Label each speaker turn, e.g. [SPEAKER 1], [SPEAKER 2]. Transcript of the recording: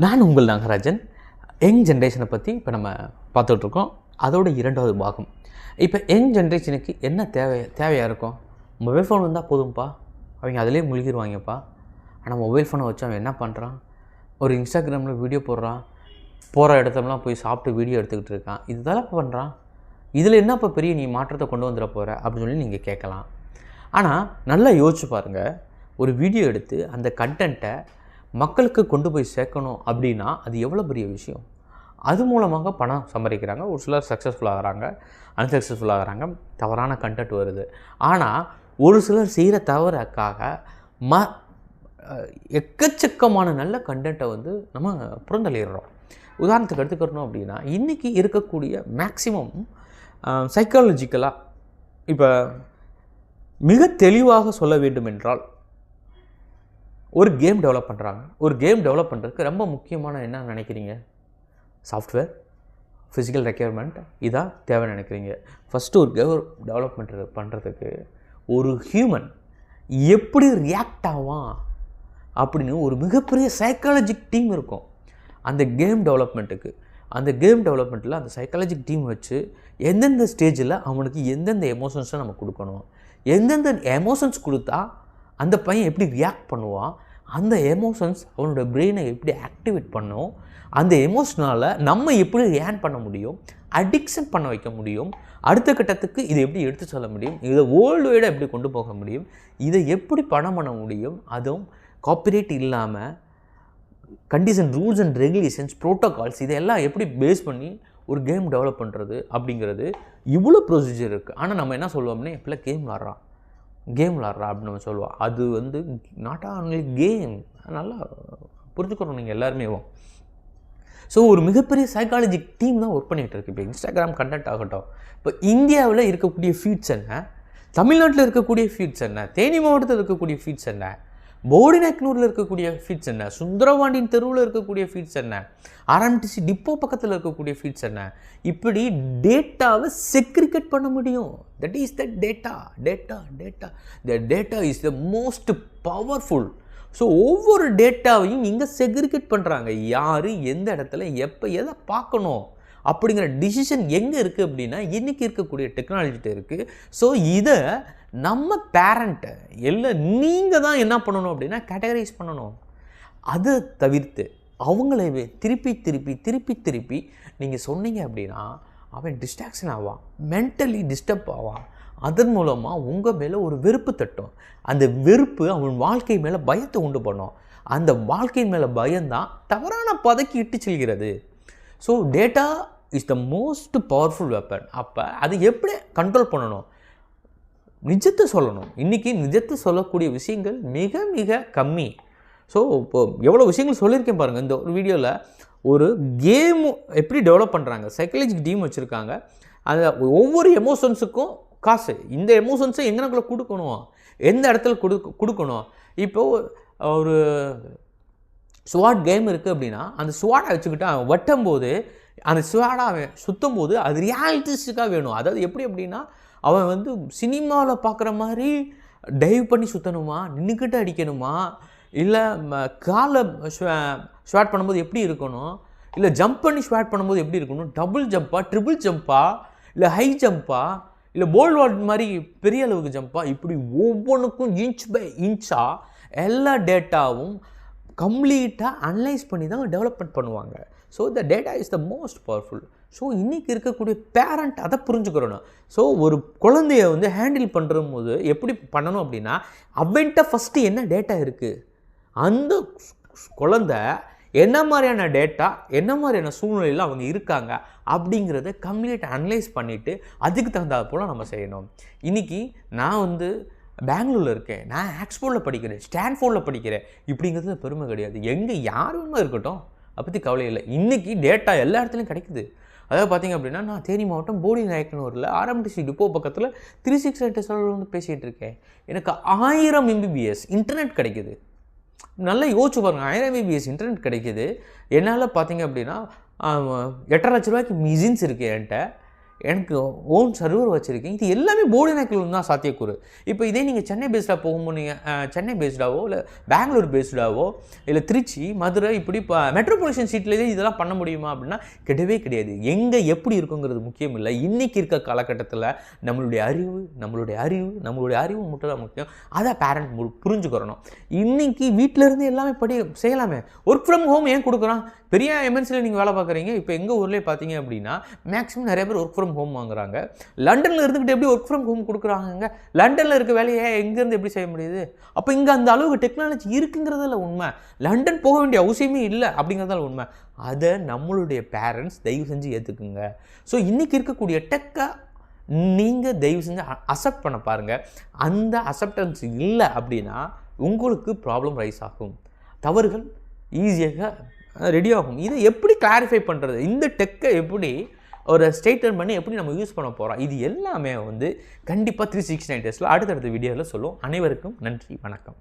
[SPEAKER 1] நான் உங்கள் நாகராஜன். யங் ஜென்ரேஷனை பற்றி இப்போ நம்ம பார்த்துட்ருக்கோம். அதோட 2வது பாகம். இப்போ யங் ஜென்ரேஷனுக்கு என்ன தேவையாக இருக்கும்? மொபைல் ஃபோன் இருந்தால் போதும்ப்பா, அவங்க அதிலே முழுகிடுவாங்கப்பா. ஆனால் மொபைல் ஃபோனை வச்சு அவன் என்ன பண்ணுறான்? ஒரு இன்ஸ்டாகிராமில் வீடியோ போடுறான், போகிற இடத்துலலாம் போய் சாப்பிட்டு வீடியோ எடுத்துக்கிட்டு இருக்கான். இதுதான் பண்ணுறான். இதில் என்ன இப்போ பெரிய நீ மாற்றத்தை கொண்டு வந்துட போகிற அப்படின்னு சொல்லி நீங்கள் கேட்கலாம். ஆனால் நல்லா யோசிச்சு பாருங்கள். ஒரு வீடியோ எடுத்து அந்த கண்டென்ட்டை மக்களுக்கு கொண்டு போய் சேர்க்கணும் அப்படின்னா அது எவ்வளோ பெரிய விஷயம். அது மூலமாக பணம் சம்பாதிக்கிறாங்க. ஒரு சிலர் சக்ஸஸ்ஃபுல் ஆகிறாங்க, அன்சக்ஸஸ்ஃபுல் ஆகிறாங்க, தவறான கண்டென்ட் வருது. ஆனால் ஒரு சிலர் செய்கிற தவறுக்காக எக்கச்சக்கமான நல்ல கண்டென்ட்டை வந்து நம்ம புறந்தள்ளிடுறோம். உதாரணத்துக்கு எடுத்துக்கிறோம் அப்படின்னா இன்றைக்கி இருக்கக்கூடிய மேக்ஸிமம் சைக்காலஜிக்கலாக இப்போ மிக தெளிவாக சொல்ல வேண்டும் என்றால் ஒரு கேம் டெவலப் பண்ணுறாங்க. ஒரு கேம் டெவலப் பண்ணுறதுக்கு ரொம்ப முக்கியமான என்ன நினைக்கிறீங்க? சாஃப்ட்வேர், ஃபிசிக்கல் ரெக்யர்மெண்ட், இதான் தேவைன்னு நினைக்கிறீங்க. ஃபஸ்ட்டு ஒரு கேம் டெவலப்மெண்ட் பண்ணுறதுக்கு ஒரு ஹியூமன் எப்படி ரியாக்ட் ஆவான் அப்படின்னு ஒரு மிகப்பெரிய சைக்காலஜிக் டீம் இருக்கும் அந்த கேம் டெவலப்மெண்ட்டுக்கு. அந்த கேம் டெவலப்மெண்ட்டில் அந்த சைக்காலஜிக் டீம் வச்சு எந்தெந்த ஸ்டேஜில் அவனுக்கு எந்தெந்த எமோஷன்ஸை நம்ம கொடுக்கணும், எந்தெந்த எமோஷன்ஸ் கொடுத்தா அந்த பையன் எப்படி ரியாக்ட் பண்ணுவான், அந்த எமோஷன்ஸ் அவனோட பிரெயினை எப்படி ஆக்டிவேட் பண்ணும், அந்த எமோஷனால் நம்ம எப்படி ரியாக்ட் பண்ண முடியும், அடிக்ஷன் பண்ண வைக்க முடியும், அடுத்த கட்டத்துக்கு இதை எப்படி எடுத்து சொல்ல முடியும், இதை வேர்ல்டு வைடாக எப்படி கொண்டு போக முடியும், இதை எப்படி பணம் பண்ண முடியும், அதுவும் காப்பிரைட் இல்லாமல் condition, rules and regulations, protocols இதெல்லாம் எப்படி பேஸ் பண்ணி ஒரு கேம் டெவலப் பண்ணுறது அப்படிங்கிறது இவ்வளோ ப்ரொசீஜர் இருக்குது. ஆனால் நம்ம என்ன சொல்லுவோம்னா எப்படிலாம் கேம் விளாட்றா அப்படின்னு நம்ம சொல்லுவோம். அது வந்து நாட் ஆன்லி கேம். நல்லா புரிஞ்சுக்கிறோம் நீங்கள் எல்லாருமே. ஸோ ஒரு மிகப்பெரிய சைக்காலஜிக் டீம் தான் ஒர்க் பண்ணிகிட்டு இருக்குது. இப்போ இன்ஸ்டாகிராம் கண்டென்ட் ஆகட்டும், இப்போ இந்தியாவில் இருக்கக்கூடிய ஃபீட்ஸ் என்ன, தமிழ்நாட்டில் இருக்கக்கூடிய ஃபீட்ஸ் என்ன, தேனி மாவட்டத்தில் இருக்கக்கூடிய ஃபீட்ஸ் என்ன, போடிநாயக்கனூரில் இருக்கக்கூடிய ஃபீட்ஸ் என்ன, சுந்தரவாண்டியின் தெருவில் இருக்கக்கூடிய ஃபீட்ஸ் என்ன, ஆர்எம்டிசி டிப்போ பக்கத்தில் இருக்கக்கூடிய ஃபீட்ஸ் என்ன, இப்படி டேட்டாவை செக்ரிகேட் பண்ண முடியும். That is the data. The data is the most powerful. So ஒவ்வொரு டேட்டாவையும் இங்கே செக்ரிகேட் பண்ணுறாங்க. யார் எந்த இடத்துல எப்போ எதை பார்க்கணும் அப்படிங்கிற டிசிஷன் எங்கே இருக்குது அப்படின்னா இன்றைக்கி இருக்கக்கூடிய டெக்னாலஜிட்ட இருக்குது. ஸோ இதை நம்ம பேரண்ட்டை எல்லாம் நீங்கள் தான் என்ன பண்ணணும் அப்படின்னா கேட்டகரைஸ் பண்ணணும். அதை தவிர்த்து அவங்களே திருப்பி நீங்கள் சொன்னீங்க அப்படின்னா அவன் டிஸ்ட்ராக்ஷன் ஆவான், மென்டலி டிஸ்டர்ப் ஆவான். அதன் மூலமாக உங்கள் மேலே ஒரு வெறுப்பு தட்டும். அந்த வெறுப்பு அவன் வாழ்க்கை மேலே பயத்தை உண்டு பண்ணும். அந்த வாழ்க்கை மேலே பயம்தான் தவறான பதக்கி இட்டு செல்கிறது. So data is the most powerful weapon. அப்போ அதை எப்படி கண்ட்ரோல் பண்ணணும்? நிஜத்தை சொல்லணும். இன்றைக்கி நிஜத்தை சொல்லக்கூடிய விஷயங்கள் மிக மிக கம்மி. ஸோ இப்போது எவ்வளோ விஷயங்கள் சொல்லியிருக்கேன் பாருங்கள். இந்த ஒரு வீடியோவில் ஒரு கேமு எப்படி டெவலப் பண்ணுறாங்க, சைக்காலஜிக் டீம் வச்சுருக்காங்க. அந்த ஒவ்வொரு எமோஷன்ஸுக்கும் காசு, இந்த எமோஷன்ஸை எங்கனக்குள்ளே கொடுக்கணும், எந்த இடத்துல கொடுக்கணும். இப்போது ஒரு ஸ்வாட் கேம் இருக்குது அப்படின்னா அந்த ஸ்வாடை வச்சுக்கிட்டு அவன் வெட்டும்போது அந்த ஸ்வாடை அவன் சுற்றும் போது அது ரியாலிட்டிஸ்டிக்காக வேணும். அதாவது எப்படி அப்படின்னா அவன் வந்து சினிமாவில் பார்க்குற மாதிரி டைவ் பண்ணி சுற்றணுமா, நின்றுக்கிட்டு அடிக்கணுமா, இல்லை காலை ஸ்வாட் பண்ணும்போது எப்படி இருக்கணும், இல்லை ஜம்ப் பண்ணி ஸ்வாட் பண்ணும்போது எப்படி இருக்கணும், டபுள் ஜம்பா, ட்ரிபிள் ஜம்பா, இல்லை ஹை ஜம்பா, இல்லை போல் வால்ட் மாதிரி பெரிய அளவுக்கு ஜம்பா, இப்படி ஒவ்வொன்றுக்கும் இன்ச் பை இன்ச்சாக எல்லா டேட்டாவும் கம்ப்ளீட்டாக அனலைஸ் பண்ணி தான் டெவலப்மெண்ட் பண்ணுவாங்க. So the data is the most powerful. So இன்றைக்கி இருக்கக்கூடிய பேரண்ட் அதை புரிஞ்சுக்கிறணும். ஸோ ஒரு குழந்தைய வந்து ஹேண்டில் பண்ணுற போது எப்படி பண்ணணும் அப்படின்னா அவன்கிட்ட ஃபஸ்ட்டு என்ன டேட்டா இருக்குது, அந்த குழந்தை என்ன மாதிரியான டேட்டா, என்ன மாதிரியான சூழ்நிலையில் அவங்க இருக்காங்க அப்படிங்கிறத கம்ப்ளீட் அனலைஸ் பண்ணிவிட்டு அதுக்கு தகுந்தாது போல் நம்ம செய்யணும். இன்றைக்கி நான் வந்து பெங்களூரில் இருக்கேன், நான் ஆக்ஸ்போர்டில் படிக்கிறேன், ஸ்டான்ஃபோர்டில் படிக்கிறேன், இப்படிங்கிறது பெருமை கிடையாது. எங்கே யாருமே இருக்கட்டும், அதை பற்றி கவலை இல்லை. இன்றைக்கி டேட்டா எல்லா இடத்துலையும் கிடைக்குது. அதாவது பார்த்திங்க அப்படின்னா நான் தேனி மாவட்டம் போடிநாயக்கனூரில் ஆர்எம்டிசி டிப்போ பக்கத்தில் 368 வந்து பேசிகிட்டு இருக்கேன். எனக்கு 1000 MBPS இன்டர்நெட் கிடைக்குது. நல்லா யோசிச்சு பாருங்கள், 1000 MBPS இன்டர்நெட் கிடைக்கிது. என்னால் பார்த்திங்க அப்படின்னா 8.5 லட்ச ரூபாய்க்கு மிஷின்ஸ் இருக்குது என்கிட்ட. எனக்கு ஓன் சர்வர் வச்சுருக்கேன். இது எல்லாமே போர்டு நாக்கில் தான் சாத்தியக்கூறு. இப்போ இதே நீங்கள் சென்னை பேஸ்டாக போகும்போது நீங்கள் சென்னை பேஸ்டாவோ இல்லை பெங்களூர் பேஸ்டாவோ இல்லை திருச்சி மதுரை இப்படி மெட்ரோபாலிட்டன் சிட்டிலேயே இதெல்லாம் பண்ண முடியுமா அப்படின்னா கிடையவே கிடையாது. எங்கே எப்படி இருக்குங்கிறது முக்கியம் இல்லை. இன்றைக்கி இருக்க காலகட்டத்தில் நம்மளுடைய அறிவு மட்டும் தான் முக்கியம். அதை பேரண்ட் புரிஞ்சுக்கிறணும். இன்றைக்கி வீட்டிலேருந்து எல்லாமே செய்யலாமே. ஒர்க் ஃப்ரம் ஹோம் ஏன் கொடுக்குறான்? பெரிய எம்என்சியில் நீங்கள் வேலை பார்க்குறீங்க. இப்போ எங்கள் ஊர்லேயே பார்த்தீங்க அப்படின்னா மேக்ஸிமம் நிறைய பேர் ஒர்க் ஃப்ரம் ஹோம் வாங்குறாங்க. லண்டனில் இருந்துக்கிட்டு எப்படி ஒர்க் ஃப்ரம் ஹோம் கொடுக்குறாங்க? லண்டனில் இருக்க வேலையை எங்கேருந்து எப்படி செய்ய முடியுது? அப்போ இங்கே அந்த அளவுக்கு டெக்னாலஜி இருக்குங்கிறதில்ல உண்மை. லண்டன் போக வேண்டிய அவசியமே இல்லை அப்படிங்கிறதால உண்மை. அதை நம்மளுடைய பேரண்ட்ஸ் தயவு செஞ்சு ஏற்றுக்குங்க. ஸோ இன்றைக்கி இருக்கக்கூடிய டெக்கை நீங்கள் தயவு செஞ்சு அக்செப்ட் பண்ண பாருங்கள். அந்த அக்செப்டன்ஸ் இல்லை அப்படின்னா உங்களுக்கு ப்ராப்ளம் ரைஸ் ஆகும். தவறுகள் ஈஸியாக ரெடி ஆகும். இதை எப்படி கிளாரிஃபை பண்ணுறது? இந்த டெக்கை எப்படி ஒரு ஸ்டேட்மெண்ட் பண்ணி எப்படி நம்ம யூஸ் பண்ண போகிறோம்? இது எல்லாமே கண்டிப்பாக 369 டேஸில் அடுத்தடுத்த வீடியோவில் சொல்லுவோம். அனைவருக்கும் நன்றி, வணக்கம்.